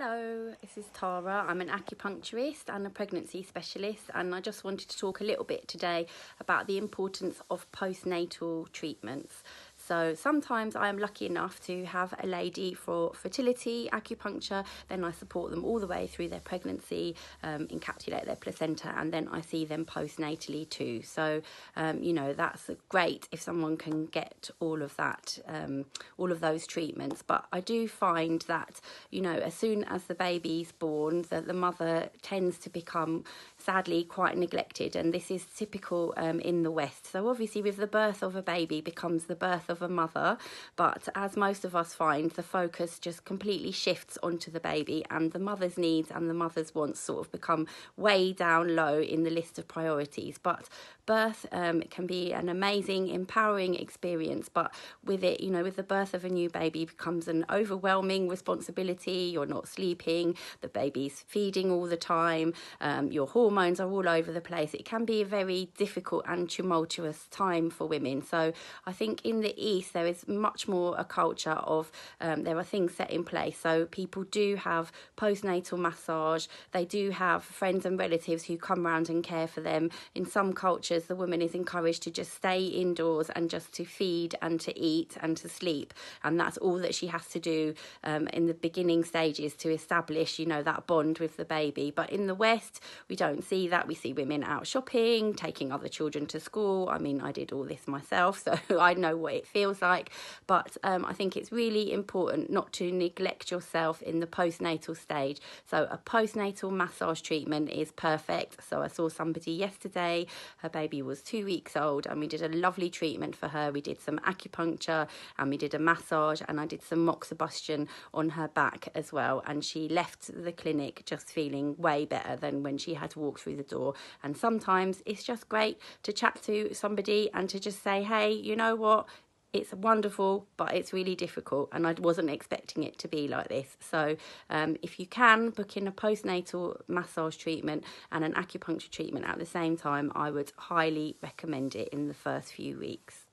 Hello, this is Tara. I'm an acupuncturist and a pregnancy specialist, and I just wanted to talk a little bit today about the importance of postnatal treatments. So sometimes I am lucky enough to have a lady for fertility acupuncture, then I support them all the way through their pregnancy, encapsulate their placenta, and then I see them postnatally too. So, that's great if someone can get all of that, all of those treatments. But I do find that, as soon as the baby's born, that the mother tends to become sadly quite neglected, and this is typical in the West. So obviously with the birth of a baby becomes the birth of a mother, but as most of us find, the focus just completely shifts onto the baby, and the mother's needs and the mother's wants sort of become way down low in the list of priorities. But birth can be an amazing, empowering experience, but with it, with the birth of a new baby becomes an overwhelming responsibility. You're not sleeping, the baby's feeding all the time, your hormones are all over the place. It can be a very difficult and tumultuous time for women. So I think in the East there is much more a culture of there are things set in place. So people do have postnatal massage, they do have friends and relatives who come round and care for them. In some cultures the woman is encouraged to just stay indoors and just to feed and to eat and to sleep, and that's all that she has to do in the beginning stages to establish that bond with the baby. But in the West we don't see that. We see women out shopping, taking other children to school. I mean, I did all this myself, so I know what it feels like. But I think it's really important not to neglect yourself in the postnatal stage. So a postnatal massage treatment is perfect. So I saw somebody yesterday, her baby was 2 weeks old, and we did a lovely treatment for her. We did some acupuncture and we did a massage, and I did some moxibustion on her back as well, and she left the clinic just feeling way better than when she had to walk through the door. And sometimes it's just great to chat to somebody and to just say, hey, you know what, it's wonderful, but it's really difficult, and I wasn't expecting it to be like this. So if you can book in a postnatal massage treatment and an acupuncture treatment at the same time, I would highly recommend it in the first few weeks.